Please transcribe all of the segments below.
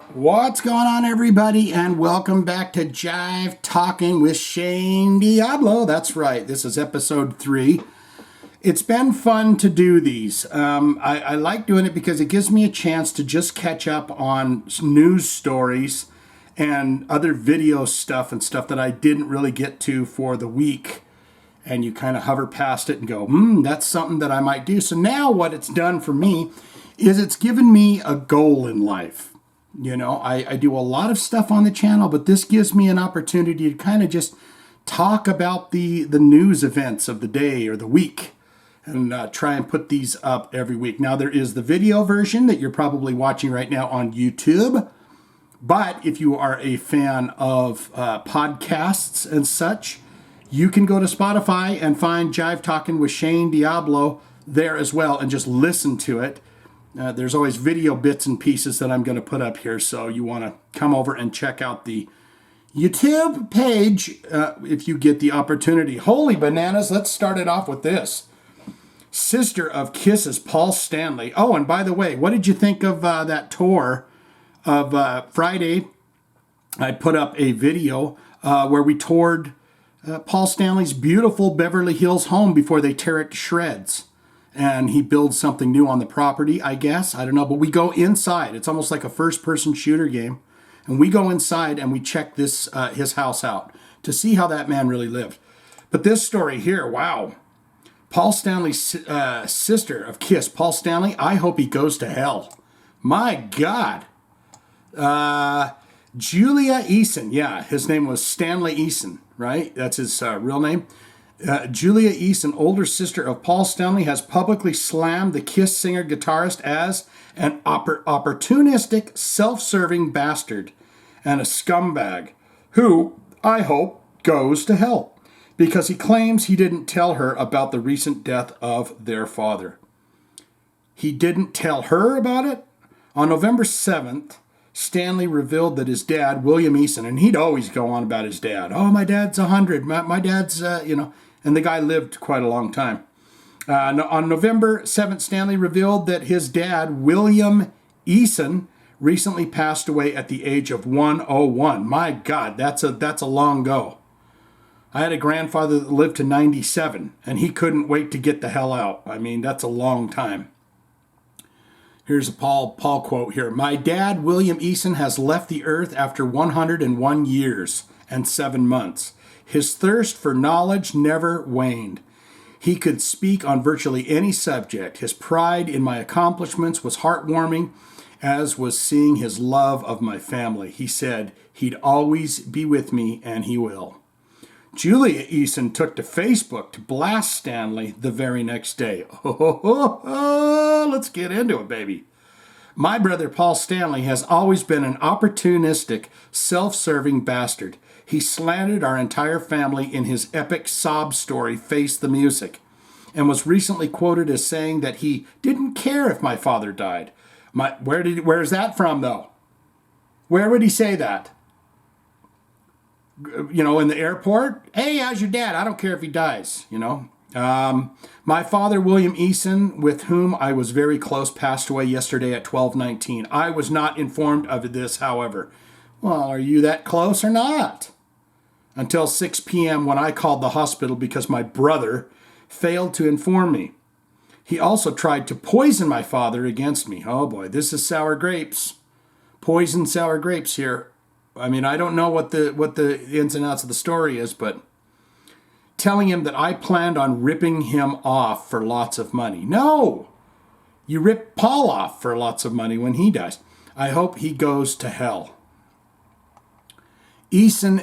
What's going on, everybody, and welcome back to Jive Talking with Shane Diablo. That's right, this is episode 3. It's been fun to do these. I like doing it because it gives me a chance to just catch up on news stories and other video stuff and stuff that I didn't really get to for the week. And you kind of hover past it and go, that's something that I might do. So now what it's done for me is it's given me a goal in life. You know, I do a lot of stuff on the channel, but this gives me an opportunity to kind of just talk about the news events of the day or the week and try and put these up every week. Now, there is the video version that you're probably watching right now on YouTube. But if you are a fan of podcasts and such, you can go to Spotify and find Jive Talkin with Shane Diablo there as well and just listen to it. There's always video bits and pieces that I'm going to put up here, so you want to come over and check out the YouTube page if you get the opportunity. Holy bananas, let's start it off with this. Sister of Kiss's Paul Stanley. Oh, and by the way, what did you think of that tour of Friday? I put up a video where we toured Paul Stanley's beautiful Beverly Hills home before they tear it to shreds. And he builds something new on the property, I guess. I don't know. But we go inside. It's almost like a first-person shooter game. And we go inside and we check this his house out to see how that man really lived. But this story here, wow. Paul Stanley's sister of Kiss, Paul Stanley, I hope he goes to hell. My God. Julia Eason. Yeah, his name was Stanley Eason, right? That's his real name. Julia Eason, older sister of Paul Stanley, has publicly slammed the Kiss singer-guitarist as an opportunistic, self-serving bastard and a scumbag who, I hope, goes to hell because he claims he didn't tell her about the recent death of their father. He didn't tell her about it? On November 7th, Stanley revealed that his dad, William Eason, and he'd always go on about his dad. Oh, my dad's 100. My dad's, and the guy lived quite a long time. On November 7th, Stanley revealed that his dad, William Eason, recently passed away at the age of 101. My God, that's a long go. I had a grandfather that lived to 97, and he couldn't wait to get the hell out. I mean, that's a long time. Here's a Paul quote here. My dad, William Eason, has left the earth after 101 years and 7 months. His thirst for knowledge never waned. He could speak on virtually any subject. His pride in my accomplishments was heartwarming, as was seeing his love of my family. He said he'd always be with me, and he will. Julia Eason took to Facebook to blast Stanley the very next day. Let's get into it, baby. My brother Paul Stanley has always been an opportunistic, self-serving bastard. He slandered our entire family in his epic sob story, Face the Music, and was recently quoted as saying that he didn't care if my father died. Where's that from, though? Where would he say that? You know, in the airport? Hey, how's your dad? I don't care if he dies, you know. My father, William Eason, with whom I was very close, passed away yesterday at 12:19. I was not informed of this, however. Well, are you that close or not? Until 6 p.m. when I called the hospital because my brother failed to inform me. He also tried to poison my father against me. Oh boy, this is sour grapes. Poison sour grapes here. I mean, I don't know what the ins and outs of the story is, but telling him that I planned on ripping him off for lots of money. No! You rip Paul off for lots of money when he dies. I hope he goes to hell. Eason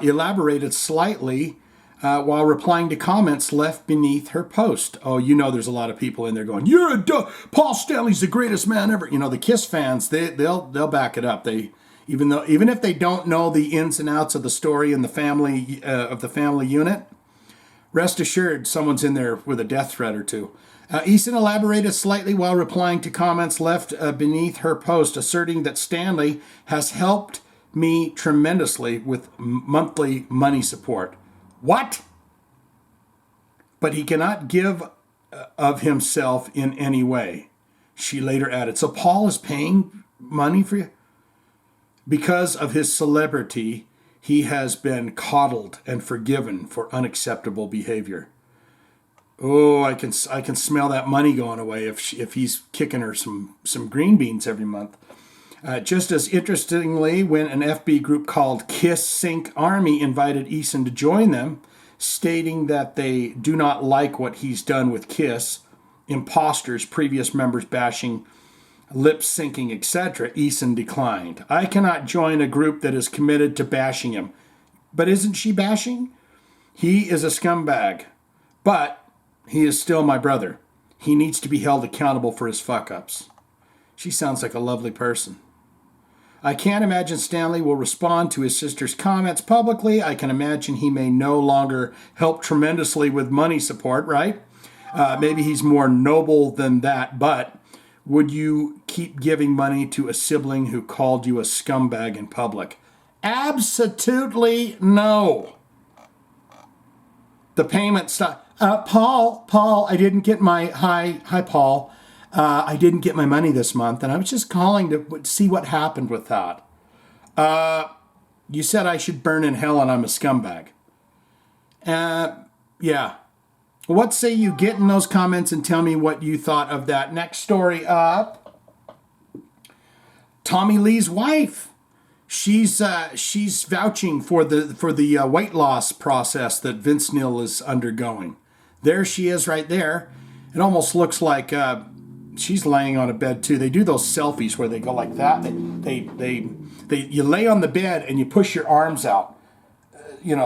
elaborated slightly while replying to comments left beneath her post. Oh, you know there's a lot of people in there going, "You're a Paul Stanley's the greatest man ever." You know, the Kiss fans, they'll back it up. Even if they don't know the ins and outs of the story and the family of the family unit, rest assured someone's in there with a death threat or two. Eason elaborated slightly while replying to comments left beneath her post, asserting that Stanley has helped me tremendously with monthly money support. What? But he cannot give of himself in any way. She later added, so Paul is paying money for you? Because of his celebrity, he has been coddled and forgiven for unacceptable behavior. Oh, I can smell that money going away if he's kicking her some green beans every month. Just as interestingly, when an FB group called Kiss Sync Army invited Eason to join them, stating that they do not like what he's done with Kiss, imposters, previous members bashing, lip syncing, etc., Eason declined. I cannot join a group that is committed to bashing him. But isn't she bashing? He is a scumbag. But he is still my brother. He needs to be held accountable for his fuck-ups. She sounds like a lovely person. I can't imagine Stanley will respond to his sister's comments publicly. I can imagine he may no longer help tremendously with money support, right? Maybe he's more noble than that, but would you keep giving money to a sibling who called you a scumbag in public? Absolutely no. The payment stop. Paul, I didn't get my, hi, Paul. I didn't get my money this month, and I was just calling to see what happened with that. You said I should burn in hell and I'm a scumbag. Yeah. What say you get in those comments and tell me what you thought of that. Next story up. Tommy Lee's wife. She's vouching for the weight loss process that Vince Neil is undergoing. There she is right there. It almost looks like she's laying on a bed too. They do those selfies where they go like that. You lay on the bed and you push your arms out,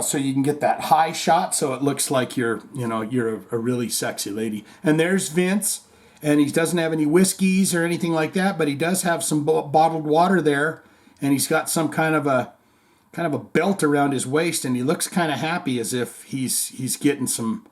so you can get that high shot. So it looks like you're a really sexy lady. And there's Vince, and he doesn't have any whiskeys or anything like that, but he does have some bottled water there, and he's got some kind of a belt around his waist, and he looks kind of happy as if he's getting some.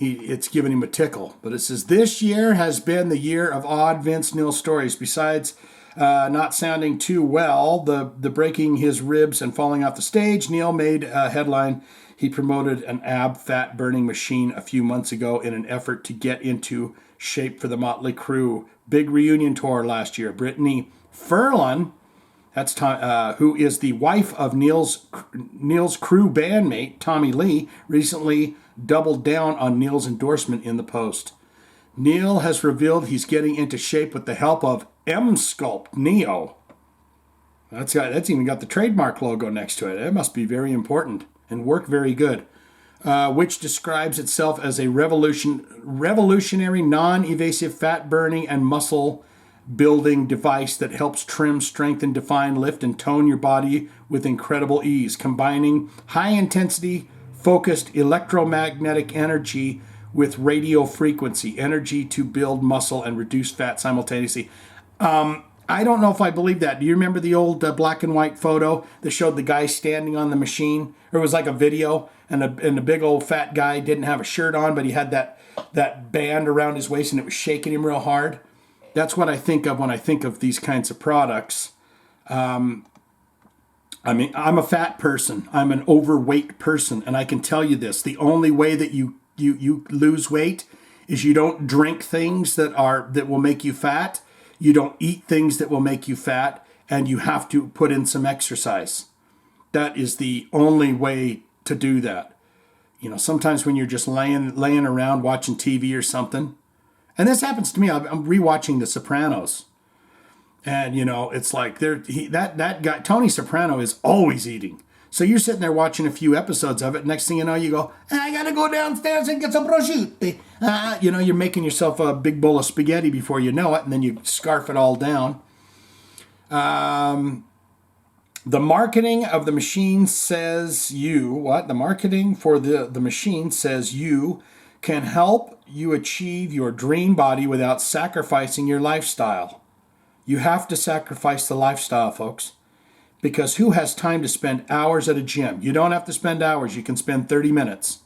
It's giving him a tickle. But it says, this year has been the year of odd Vince Neil stories. Besides not sounding too well, the breaking his ribs and falling off the stage, Neil made a headline. He promoted an ab fat burning machine a few months ago in an effort to get into shape for the Motley Crue big reunion tour last year. Brittany Furlan, that's who is the wife of Neil's Crue bandmate Tommy Lee, recently doubled down on Neil's endorsement in the post. Neil has revealed he's getting into shape with the help of M-Sculpt Neo. That's even got the trademark logo next to it. It must be very important and work very good. Which describes itself as a revolutionary, non-evasive fat burning and muscle building device that helps trim, strengthen, define, lift, and tone your body with incredible ease, combining high-intensity, focused electromagnetic energy with radio frequency energy to build muscle and reduce fat simultaneously. I don't know if I believe that. Do you remember the old black and white photo that showed the guy standing on the machine? Or it was like a video, and the big old fat guy didn't have a shirt on, but he had that band around his waist, and it was shaking him real hard. That's what I think of when I think of these kinds of products. I'm a fat person. I'm an overweight person, and I can tell you this: the only way that you lose weight is you don't drink things that will make you fat. You don't eat things that will make you fat, and you have to put in some exercise. That is the only way to do that. Sometimes when you're just laying around watching TV or something, and this happens to me. I'm rewatching The Sopranos. And, it's like that guy, Tony Soprano, is always eating. So you're sitting there watching a few episodes of it. Next thing you know, you go, I got to go downstairs and get some prosciutto. You're making yourself a big bowl of spaghetti before you know it, and then you scarf it all down. The marketing of the machine says The marketing for the machine says you can help you achieve your dream body without sacrificing your lifestyle. You have to sacrifice the lifestyle, folks, because who has time to spend hours at a gym? You don't have to spend hours. You can spend 30 minutes.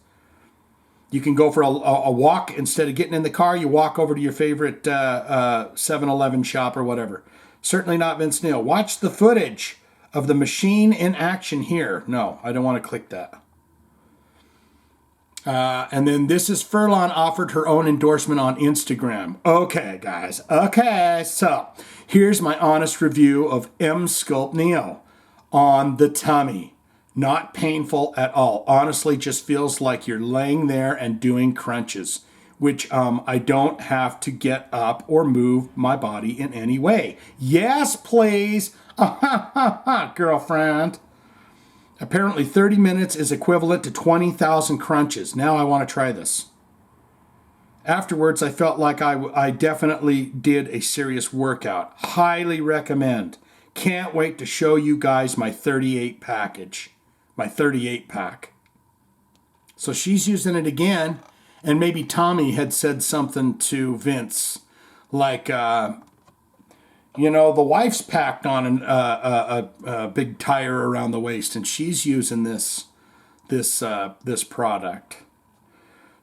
You can go for a walk. Instead of getting in the car, you walk over to your favorite 7-Eleven shop or whatever. Certainly not Vince Neil. Watch the footage of the machine in action here. No, I don't want to click that. And then this is Furlan offered her own endorsement on Instagram. Okay, guys. Okay, so here's my honest review of M Sculpt Neo on the tummy. Not painful at all. Honestly, just feels like you're laying there and doing crunches, which I don't have to get up or move my body in any way. Yes, please. Girlfriend. Apparently 30 minutes is equivalent to 20,000 crunches. Now I want to try this. Afterwards, I felt like I definitely did a serious workout. Highly recommend. Can't wait to show you guys my 38 package. My 38 pack. So she's using it again. And maybe Tommy had said something to Vince. Like, the wife's packed on a big tire around the waist, and she's using this product.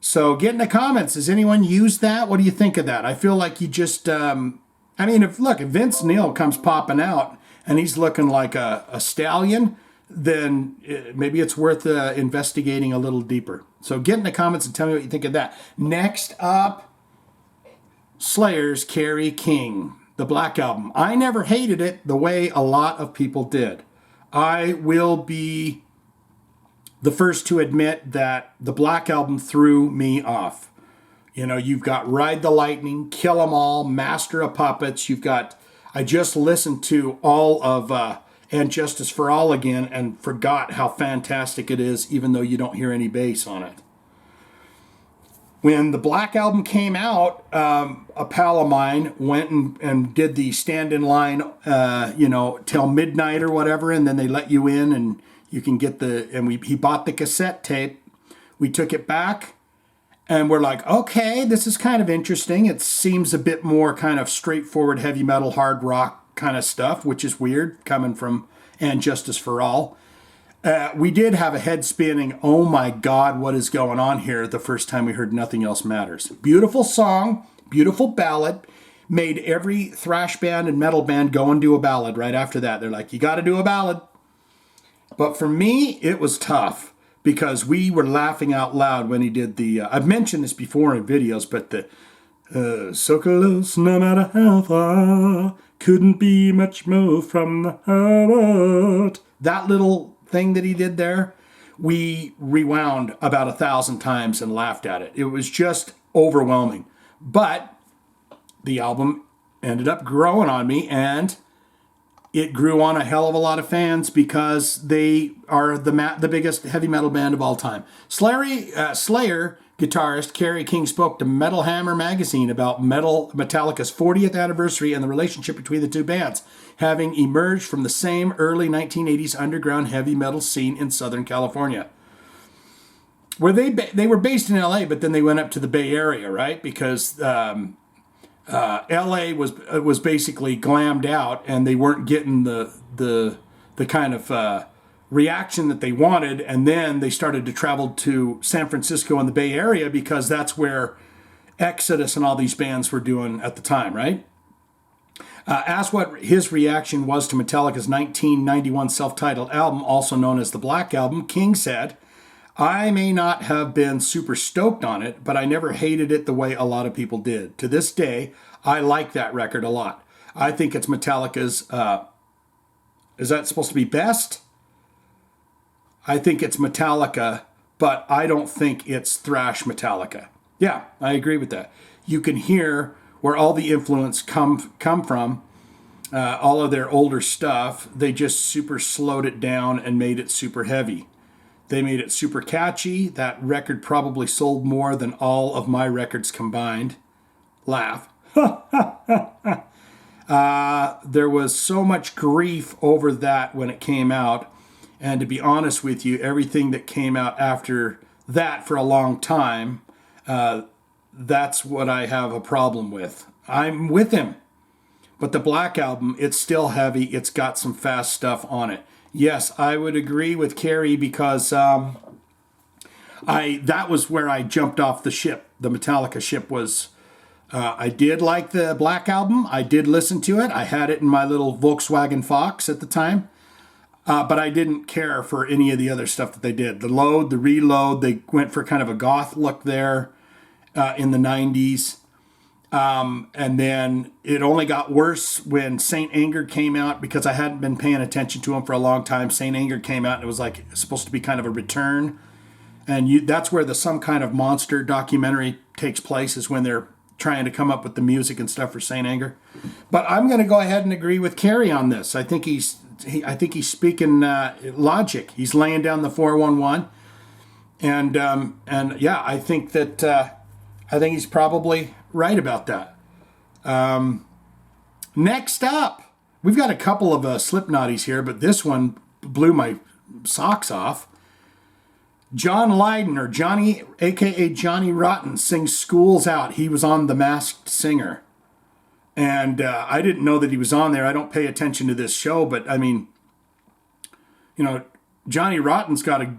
So get in the comments. Has anyone used that? What do you think of that? I feel like you just, if Vince Neil comes popping out and he's looking like a stallion, then maybe it's worth investigating a little deeper. So get in the comments and tell me what you think of that. Next up, Slayer's Carrie King. The Black Album. I never hated it the way a lot of people did. I will be the first to admit that the Black Album threw me off. You've got Ride the Lightning, Kill 'Em All, Master of Puppets. I just listened to all of And Justice for All again and forgot how fantastic it is, even though you don't hear any bass on it. When the Black Album came out, a pal of mine went and did the stand in line, till midnight or whatever, and then they let you in and you can get he bought the cassette tape. We took it back and we're like, okay, this is kind of interesting. It seems a bit more kind of straightforward heavy metal, hard rock kind of stuff, which is weird coming from And Justice for All. We did have a head spinning, oh my God, what is going on here the first time we heard Nothing Else Matters. Beautiful song, beautiful ballad, made every thrash band and metal band go and do a ballad right after that. They're like, you got to do a ballad. But for me, it was tough because we were laughing out loud when he did I've mentioned this before in videos, but so close no matter how far, couldn't be much more from the heart. That little thing that he did there, we rewound about 1,000 times and laughed at it. It was just overwhelming. But the album ended up growing on me, and it grew on a hell of a lot of fans because they are the biggest heavy metal band of all time. Slayer guitarist Carrie King spoke to Metal Hammer magazine about Metallica's 40th anniversary and the relationship between the two bands, having emerged from the same early 1980s underground heavy metal scene in Southern California. Where they were based in LA, but then they went up to the Bay Area, right? Because LA was basically glammed out, and they weren't getting the kind of reaction that they wanted, and then they started to travel to San Francisco and the Bay Area because that's where Exodus and all these bands were doing at the time, right? Asked what his reaction was to Metallica's 1991 self-titled album, also known as the Black Album, King said, I may not have been super stoked on it, but I never hated it the way a lot of people did. To this day, I like that record a lot. I think it's Metallica's, is that supposed to be best? I think it's Metallica, but I don't think it's thrash Metallica. Yeah, I agree with that. You can hear where all the influence come from, all of their older stuff. They just super slowed it down and made it super heavy. They made it super catchy. That record probably sold more than all of my records combined. Laugh. There was so much grief over that when it came out. And to be honest with you, everything that came out after that for a long time, that's what I have a problem with. I'm with him. But the Black Album, it's still heavy. It's got some fast stuff on it. Yes, I would agree with Carrie because that was where I jumped off the ship. The Metallica ship was, I did like the Black Album. I did listen to it. I had it in my little Volkswagen Fox at the time. But I didn't care for any of the other stuff that they did. The Load, the Reload, they went for kind of a goth look there in the 90s. And then it only got worse when Saint Anger came out, because I hadn't been paying attention to him for a long time. Saint Anger came out and it was like supposed to be kind of a return. And that's where the Some Kind of Monster documentary takes place, is when they're trying to come up with the music and stuff for Saint Anger. But I'm going to go ahead and agree with Kerry on this. I think he's speaking logic. He's laying down the 411, and yeah, I think he's probably right about that. Next up, we've got a couple of Slipknotties here, but this one blew my socks off. John Lydon, or Johnny, a.k.a. Johnny Rotten, sings School's Out. He was on The Masked Singer. And I didn't know that he was on there. I don't pay attention to this show, but I mean, Johnny Rotten's got a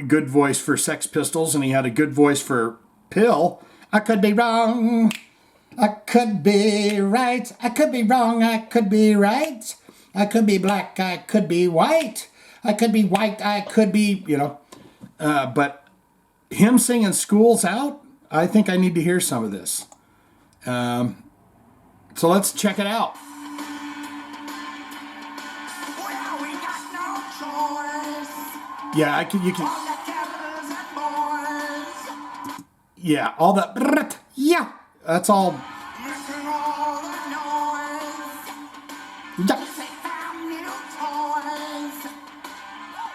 good voice for Sex Pistols, and he had a good voice for Pill. I could be wrong. I could be right. I could be wrong. I could be right. I could be black. I could be white. I could be white. I could be, but him singing School's Out, I think I need to hear some of this. So let's check it out. Well, we got no choice. Yeah, you can. Yeah, all that. Yeah, that's all. Making all the noise. Yeah. They found new toys.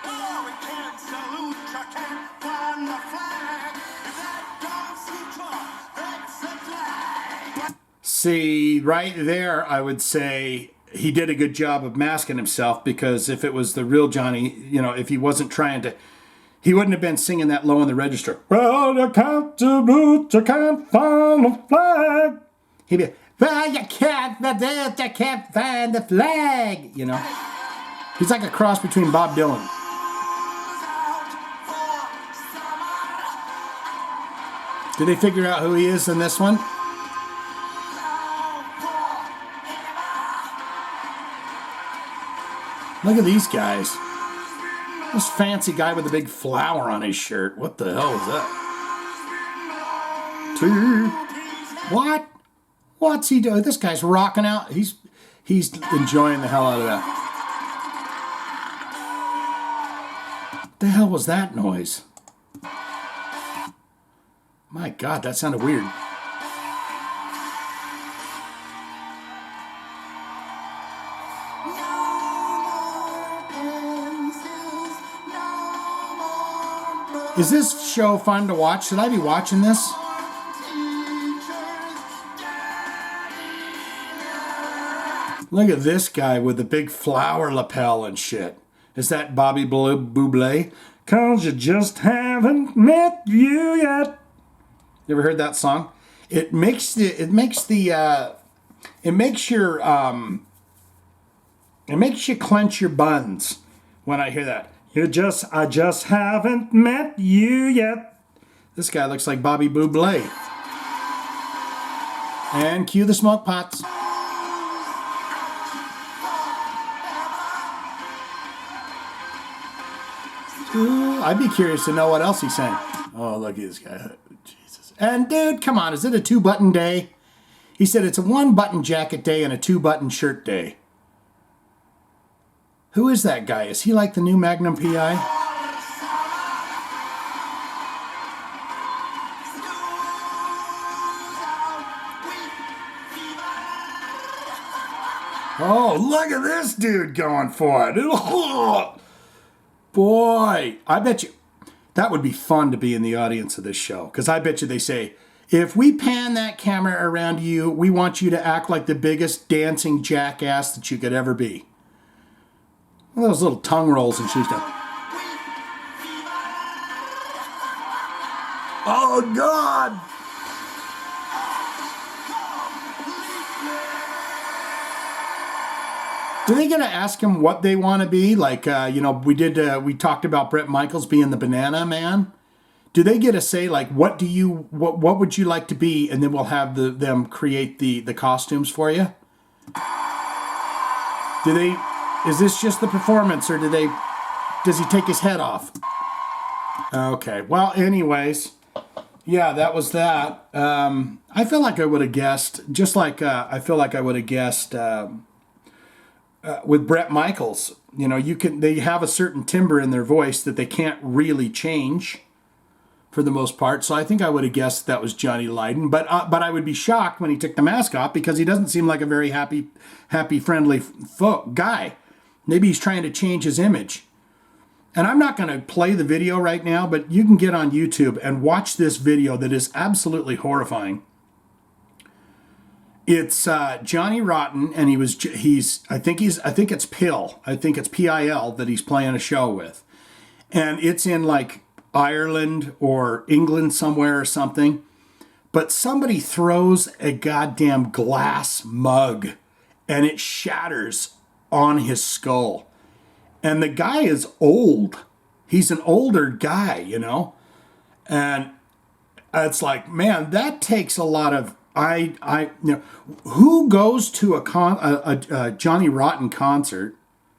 Oh, we can't salute, you can't find the flag. If that don't suit you, that's the flag. See, right there, I would say he did a good job of masking himself, because if it was the real Johnny, if he wasn't trying to, he wouldn't have been singing that low in the register. Well, you can't salute, you can't find the flag. He'd be, well, you can't salute, you can't find the flag. He's like a cross between Bob Dylan. Did they figure out who he is in this one? Look at these guys. This fancy guy with a big flower on his shirt. What the hell is that? What? What's he doing? This guy's rocking out. He's enjoying the hell out of that. What the hell was that noise? My God, that sounded weird. Is this show fun to watch? Should I be watching this? Look at this guy with the big flower lapel and shit. Is that Bobby Bublé? 'Cause you just haven't met you yet. You ever heard that song? It makes you clench your buns when I hear that. I just haven't met you yet. This guy looks like Bobby Bublé. And cue the smoke pots. Ooh, I'd be curious to know what else he's saying. Oh, look at this guy. Jesus. And dude, come on, is it a 2-button day? He said it's a 1-button jacket day and a 2-button shirt day. Who is that guy? Is he like the new Magnum PI? Oh, look at this dude going for it. Boy, I bet you that would be fun to be in the audience of this show. Because I bet you they say, if we pan that camera around you, we want you to act like the biggest dancing jackass that you could ever be. Those little tongue rolls and shit. Oh, God! Do they get to ask him what they want to be? Like, we talked about Bret Michaels being the Banana Man. Do they get to say, like, what would you like to be? And then we'll have them create the costumes for you? Do they... Is this just the performance, or does he take his head off? Okay, well, anyways, yeah, that was that. I feel like I would have guessed, just like I feel like I would have guessed with Bret Michaels. You know, they have a certain timbre in their voice that they can't really change for the most part. So I think I would have guessed that was Johnny Lydon. But I would be shocked when he took the mask off, because he doesn't seem like a very happy, friendly guy. Maybe he's trying to change his image. And I'm not going to play the video right now, but you can get on YouTube and watch this video that is absolutely horrifying. It's Johnny Rotten, and I think it's Pill. I think it's PIL that he's playing a show with. And it's in like Ireland or England somewhere or something. But somebody throws a goddamn glass mug and it shatters on his skull. And the guy is old. He's an older guy, you know? And it's like, man, that takes a lot of, who goes to a Johnny Rotten concert?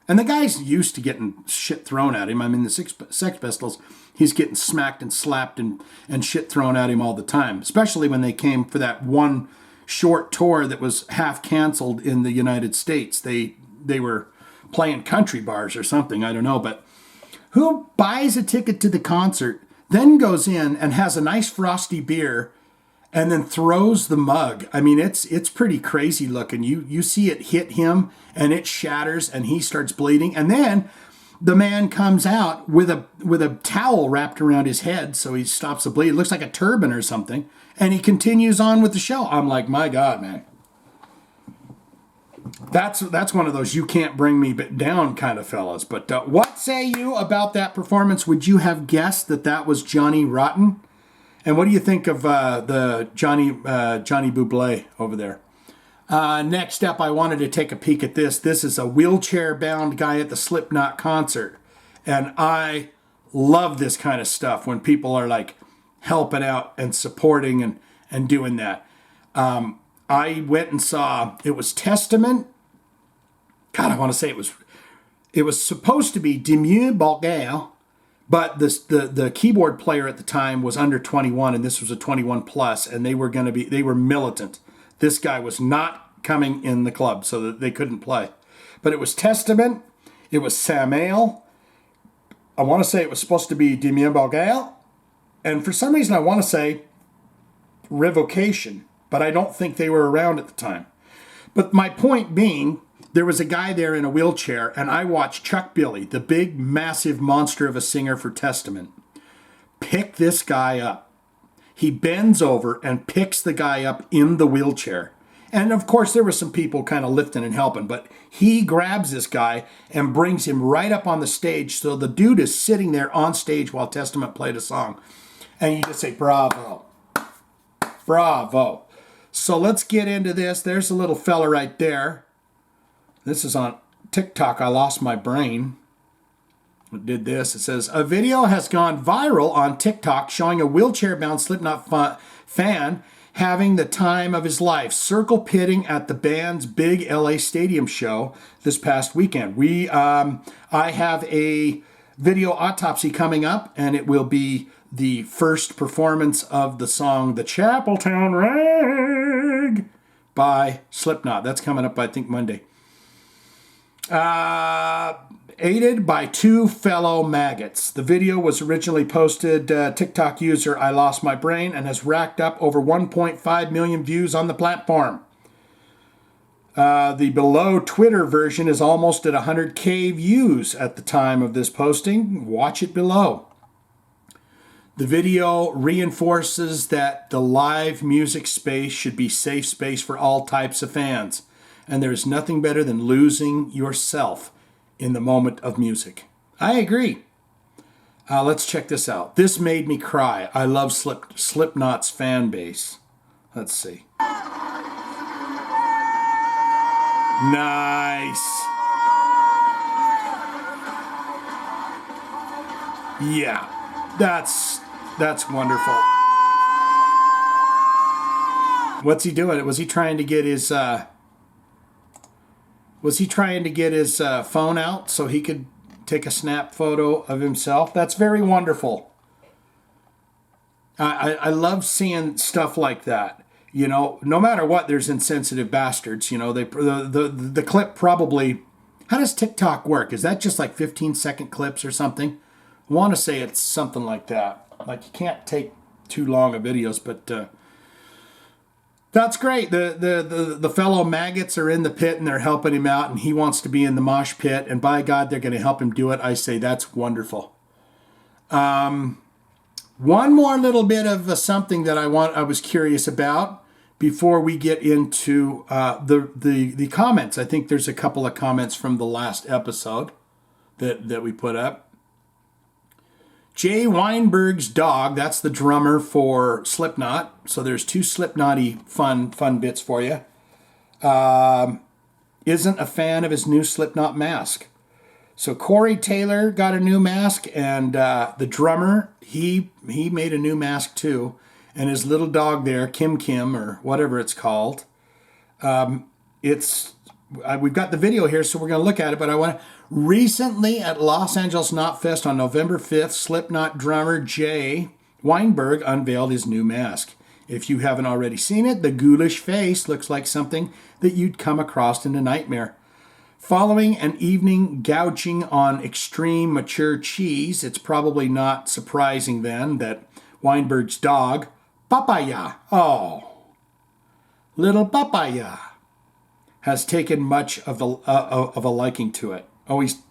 And the guy's used to getting shit thrown at him. I mean, the Sex Pistols, he's getting smacked and slapped and shit thrown at him all the time, especially when they came for that one short tour that was half canceled in the United States. They were playing country bars or something, I don't know, but who buys a ticket to the concert, then goes in and has a nice frosty beer and then throws the mug? I mean, it's pretty crazy looking. You see it hit him and it shatters and he starts bleeding, and then the man comes out with a towel wrapped around his head so he stops the bleed. It looks like a turban or something, and he continues on with the show. I'm like, my God, man. That's one of those you can't bring me down kind of fellas. But what say you about that performance? Would you have guessed that was Johnny Rotten? And what do you think of the Johnny Bublé over there? Next up, I wanted to take a peek at this. This is a wheelchair-bound guy at the Slipknot concert. And I love this kind of stuff when people are like helping out and supporting and doing that. I went and saw, it was Testament. God, I want to say it was supposed to be Dimmu Borgir, but the keyboard player at the time was under 21, and this was a 21 plus, and they were militant. This guy was not coming in the club, so that they couldn't play. But it was Testament, it was Samael. I want to say it was supposed to be Dimmu Borgir, and for some reason I want to say Revocation, but I don't think they were around at the time. But my point being, there was a guy there in a wheelchair, and I watched Chuck Billy, the big, massive monster of a singer for Testament, pick this guy up. He bends over and picks the guy up in the wheelchair. And of course, there were some people kind of lifting and helping, but he grabs this guy and brings him right up on the stage. So the dude is sitting there on stage while Testament played a song. And you just say, bravo. Bravo. So let's get into this. There's a little fella right there. This is on TikTok. I lost my brain. I did this. It says, a video has gone viral on TikTok showing a wheelchair-bound Slipknot fan having the time of his life, circle pitting at the band's big LA stadium show this past weekend. I have a video autopsy coming up, and it will be the first performance of the song The Chapeltown Rag by Slipknot. That's coming up, I think, Monday. Aided by two fellow maggots. The video was originally posted TikTok user I Lost My Brain and has racked up over 1.5 million views on the platform. The below Twitter version is almost at 100K views at the time of this posting. Watch it below. The video reinforces that the live music space should be safe space for all types of fans, and there is nothing better than losing yourself in the moment of music. I agree. Let's check this out. This made me cry. I love Slipknot's fan base. Let's see. Nice. Yeah, that's wonderful. What's he doing? Was he trying to get his Was he trying to get his phone out so he could take a snap photo of himself? That's very wonderful. I love seeing stuff like that. You know, no matter what, there's insensitive bastards. You know, the clip probably. How does TikTok work? Is that just like 15-second clips or something? I want to say it's something like that. Like you can't take too long of videos, but that's great. The fellow maggots are in the pit and they're helping him out, and he wants to be in the mosh pit. And by God, they're going to help him do it. I say that's wonderful. One more little bit of something that I was curious about before we get into the comments. I think there's a couple of comments from the last episode that we put up. Jay Weinberg's dog, that's the drummer for Slipknot. So there's two Slipknot-y fun bits for you. Isn't a fan of his new Slipknot mask. So Corey Taylor got a new mask, and the drummer, he made a new mask too. And his little dog there, Kim, or whatever it's called. We've got the video here, so we're going to look at it. But I want to. Recently at Los Angeles Knotfest on November 5th, Slipknot drummer Jay Weinberg unveiled his new mask. If you haven't already seen it, the ghoulish face looks like something that you'd come across in a nightmare. Following an evening gouging on extreme mature cheese, it's probably not surprising then that Weinberg's dog, Papaya, little Papaya, has taken much of a liking to it.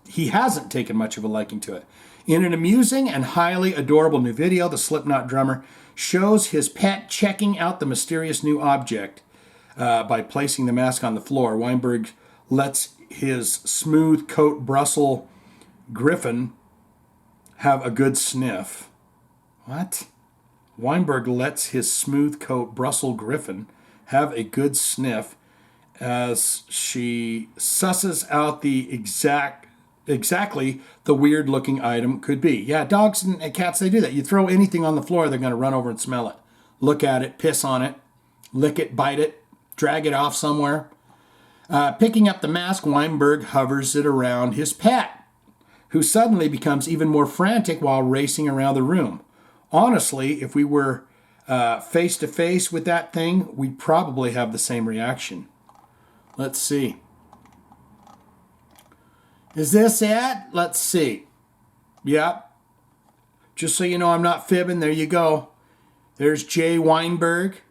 He hasn't taken much of a liking to it. In an amusing and highly adorable new video, the Slipknot drummer shows his pet checking out the mysterious new object by placing the mask on the floor. Weinberg lets his smooth coat Brussels Griffin have a good sniff. What? Weinberg lets his smooth coat Brussels Griffin have a good sniff as she susses out the exactly the weird looking item could be. Yeah, dogs and cats, they do that. You throw anything on the floor, they're going to run over and smell it, look at it, piss on it, lick it, bite it, drag it off somewhere. Picking up the mask, Weinberg hovers it around his pet, who suddenly becomes even more frantic while racing around the room. Honestly, if we were face to face with that thing, we'd probably have the same reaction. Let's see. Is this it? Let's see. Yep. Just so you know I'm not fibbing, there you go. There's Jay Weinberg,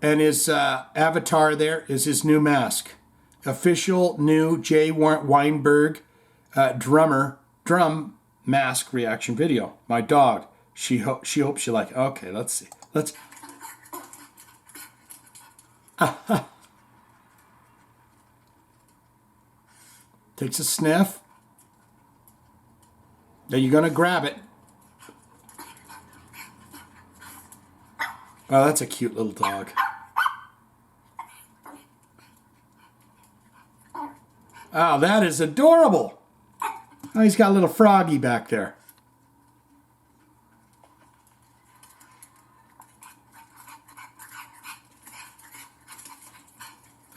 and his avatar there is his new mask. Official new Jay Weinberg drum mask reaction video. My dog. She hopes you like it. Okay, let's see. Takes a sniff. Then you're going to grab it. Oh, that's a cute little dog. Oh, that is adorable. Oh, he's got a little froggy back there.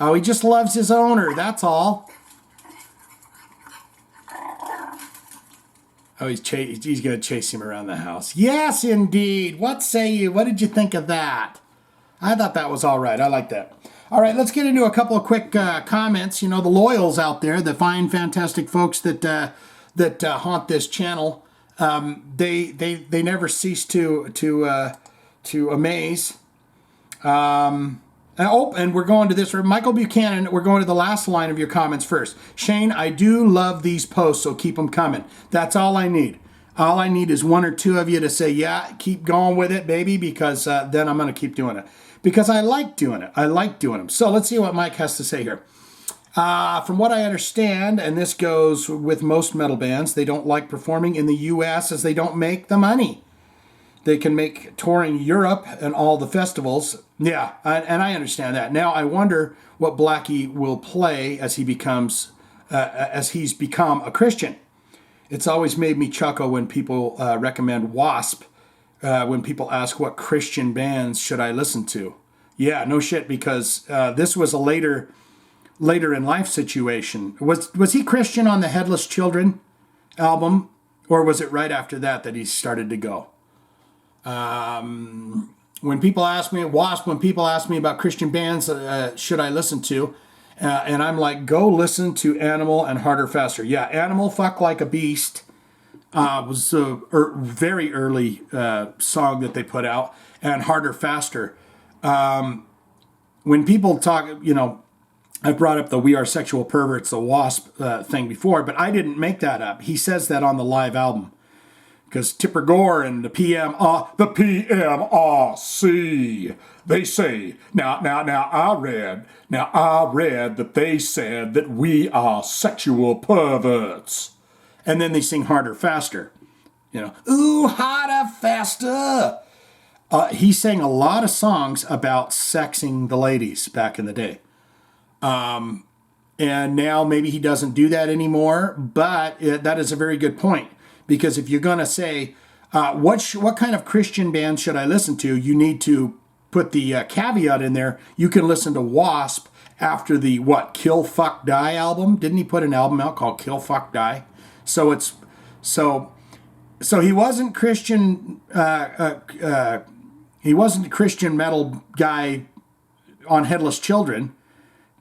Oh, he just loves his owner, that's all. Oh, he's going to chase him around the house. Yes, indeed. What say you? What did you think of that? I thought that was all right. I like that. All right, let's get into a couple of quick comments. You know, the loyals out there, the fine, fantastic folks that haunt this channel, they never cease to amaze. And we're going to this. Michael Buchanan, we're going to the last line of your comments first. Shane, I do love these posts, so keep them coming. That's all I need. All I need is one or two of you to say, yeah, keep going with it, baby, because then I'm going to keep doing it. Because I like doing it. I like doing them. So let's see what Mike has to say here. From what I understand, and this goes with most metal bands, they don't like performing in the U.S. as they don't make the money. They can make touring Europe and all the festivals. Yeah, and I understand that. Now I wonder what Blackie will play as he's become a Christian. It's always made me chuckle when people recommend Wasp. When people ask what Christian bands should I listen to. Yeah, no shit, because this was a later later in life situation. Was he Christian on the Headless Children album, or was it right after that he started to go? When people ask me, Wasp, when people ask me about Christian bands, should I listen to? And I'm like, go listen to Animal and Harder, Faster. Yeah, Animal, Fuck Like a Beast was a very early song that they put out, and Harder, Faster. When people talk, I brought up the We Are Sexual Perverts, the Wasp thing before, but I didn't make that up. He says that on the live album. Because Tipper Gore and the PMRC, they say, now I read that they said that we are sexual perverts. And then they sing Harder, Faster. Ooh, harder, faster. He sang a lot of songs about sexing the ladies back in the day. And now maybe he doesn't do that anymore, but that is a very good point. Because if you're going to say, what kind of Christian band should I listen to, you need to put the caveat in there. You can listen to Wasp after the, Kill, Fuck, Die album. Didn't he put an album out called Kill, Fuck, Die? So he wasn't Christian, he wasn't a Christian metal guy on Headless Children,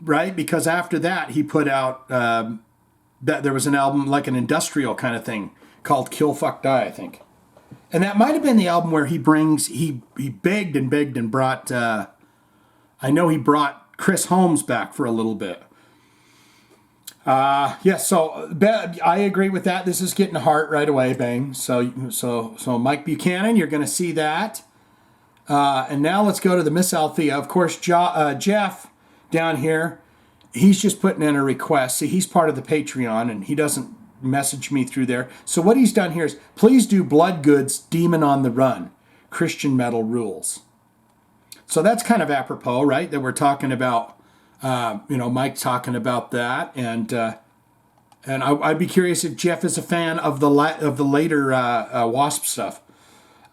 right? Because after that, he put out, that there was an album like an industrial kind of thing, called Kill, Fuck, Die, I think. And that might have been the album where he begged and brought, I know he brought Chris Holmes back for a little bit. So I agree with that. This is getting heart right away, bang. So Mike Buchanan, you're going to see that. And now let's go to the Miss Althea. Of course, Jeff down here, he's just putting in a request. See, he's part of the Patreon, and he doesn't message me through there. So what he's done here is, please do Blood Goods, Demon on the Run, Christian Metal Rules. So that's kind of apropos, right? That we're talking about, Mike talking about that, and I'd be curious if Jeff is a fan of the later Wasp stuff.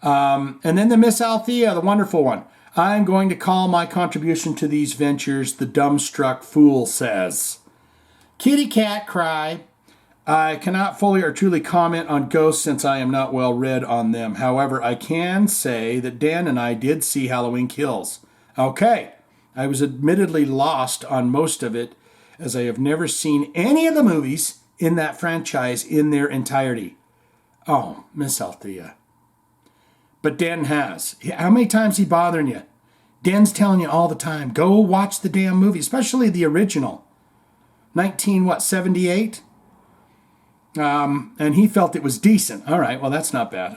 And then the Miss Althea, the wonderful one. I'm going to call my contribution to these ventures, the dumbstruck fool says. Kitty cat cry. I cannot fully or truly comment on ghosts since I am not well read on them. However, I can say that Dan and I did see Halloween Kills. Okay, I was admittedly lost on most of it, as I have never seen any of the movies in that franchise in their entirety. Oh, Miss Althea. But Dan has. How many times is he bothering you? Dan's telling you all the time, go watch the damn movie, especially the original. 78? And he felt it was decent. All right, well, that's not bad.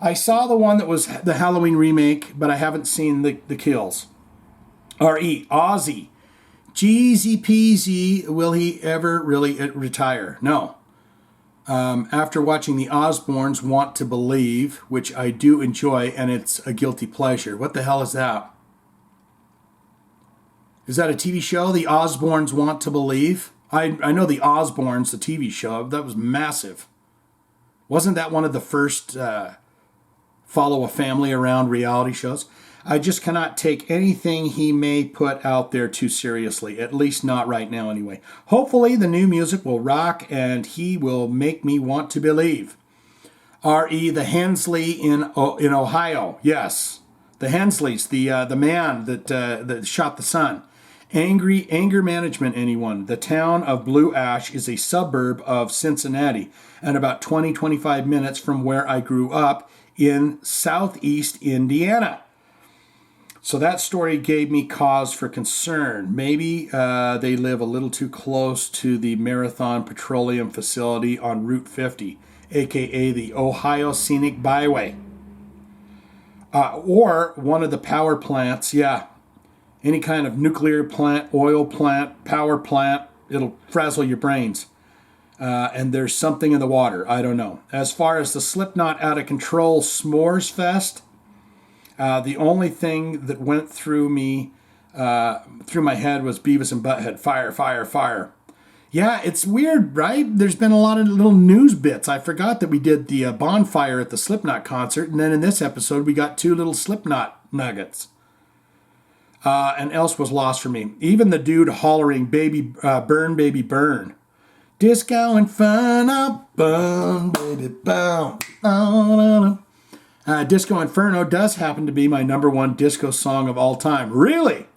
I saw the one that was the Halloween remake, but I haven't seen the Kills. R.E. Ozzy. Jeezy peasy, will he ever really retire? No. After watching the Osbournes Want to Believe, which I do enjoy, and it's a guilty pleasure. What the hell is that? Is that a TV show? The Osbournes Want to Believe? I know the Osbournes, the TV show. That was massive. Wasn't that one of the first follow a family around reality shows? I just cannot take anything he may put out there too seriously, at least not right now anyway. Hopefully the new music will rock and he will make me want to believe. R.E. the Hensley in Ohio. Yes, the Hensleys, the man that shot the son. Anger management, anyone. The town of Blue Ash is a suburb of Cincinnati and about 20-25 minutes from where I grew up in southeast Indiana. So that story gave me cause for concern. Maybe they live a little too close to the Marathon Petroleum facility on Route 50, aka the Ohio Scenic Byway. Or one of the power plants, yeah. Any kind of nuclear plant, oil plant, power plant, it'll frazzle your brains. And there's something in the water. I don't know. As far as the Slipknot Out of Control S'mores Fest, the only thing that went through my head was Beavis and Butthead. Fire, fire, fire. Yeah, it's weird, right? There's been a lot of little news bits. I forgot that we did the bonfire at the Slipknot concert. And then in this episode, we got 2 little Slipknot nuggets. and else was lost for me. Even the dude hollering, baby, burn. Disco Inferno, burn, baby, burn. Disco Inferno does happen to be my #1 disco song of all time. Really?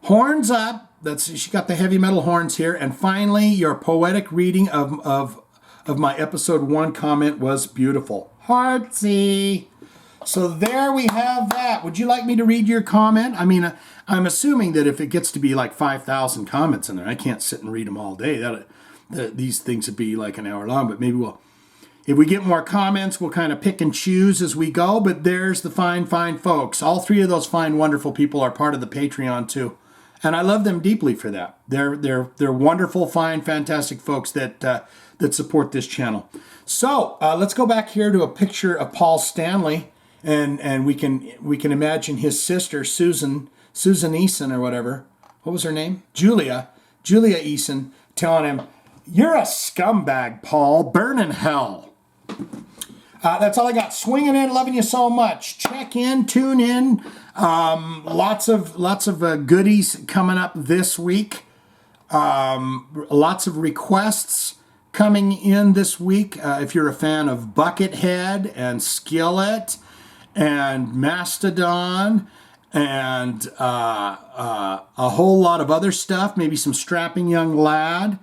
Horns up. She got the heavy metal horns here. And finally, your poetic reading of my episode 1 comment was beautiful. Heartsy. So there we have that. Would you like me to read your comment? I mean, I'm assuming that if it gets to be like 5,000 comments in there, I can't sit and read them all day. These things would be like an hour long, but maybe if we get more comments, we'll kind of pick and choose as we go. But there's the fine folks. All 3 of those fine, wonderful people are part of the Patreon too. And I love them deeply for that. They're wonderful, fine, fantastic folks that support this channel. So let's go back here to a picture of Paul Stanley. And we can imagine his sister, Susan Eason or whatever. What was her name? Julia Eason, telling him, "You're a scumbag, Paul. Burn in hell." That's all I got. Swinging in, loving you so much. Check in, tune in. Lots of goodies coming up this week. Lots of requests coming in this week. If you're a fan of Buckethead and Skillet and Mastodon and a whole lot of other stuff, maybe some Strapping Young Lad,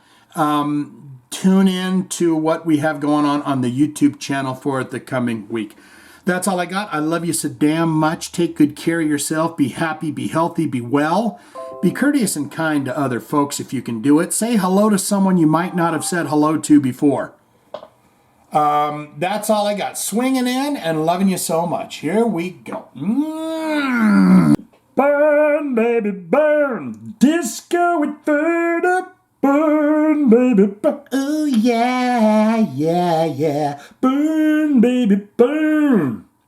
tune in to what we have going on the YouTube channel for the coming week. That's all I got. I love you so damn much. Take good care of yourself. Be happy, be healthy, be well. Be courteous and kind to other folks if you can do it. Say hello to someone you might not have said hello to before. That's all I got. Swinging in and loving you so much. Here we go. Burn, baby, burn. Disco Inferno. Burn, baby, burn. Oh, yeah. Burn, baby, burn.